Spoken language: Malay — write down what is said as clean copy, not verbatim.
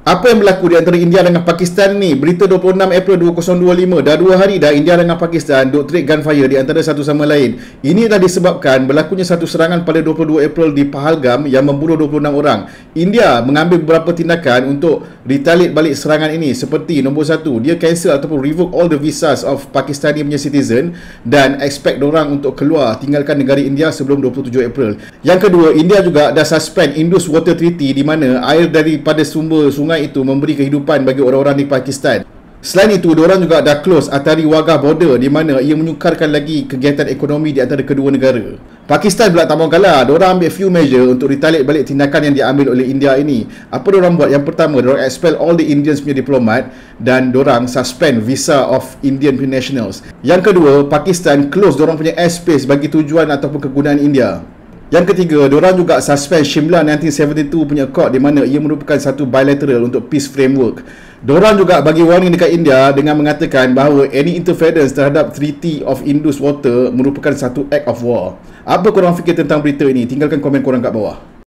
Apa yang berlaku di antara India dengan Pakistan ni? Berita 26 April 2025. Dah 2 hari dah India dengan Pakistan duk trade gunfire di antara satu sama lain. Ini dah disebabkan berlakunya satu serangan pada 22 April di Pahalgam yang membunuh 26 orang. India mengambil beberapa tindakan untuk retaliate balik serangan ini. Seperti nombor 1, dia cancel ataupun revoke all the visas of Pakistani punya citizen dan expect dorang untuk keluar tinggalkan negara India sebelum 27 April. Yang kedua, India juga dah suspend Indus Water Treaty di mana air daripada sumber sungai itu memberi kehidupan bagi orang-orang di Pakistan. Selain itu, diorang juga dah close Atari Wagah border di mana ia menyukarkan lagi kegiatan ekonomi di antara kedua negara. Pakistan pula tak mau kalah. Diorang ambil few measure untuk retaliate balik tindakan yang diambil oleh India ini. Apa diorang buat? Yang pertama, diorang expel all the Indians punya diplomat dan diorang suspend visa of Indian nationals. Yang kedua, Pakistan close diorang punya airspace bagi tujuan ataupun kegunaan India. Yang ketiga, diorang juga suspend Shimla 1972 punya accord di mana ia merupakan satu bilateral untuk peace framework. Diorang juga bagi warning dekat India dengan mengatakan bahawa any interference terhadap Treaty of Indus Water merupakan satu act of war. Apa korang fikir tentang berita ini? Tinggalkan komen korang kat bawah.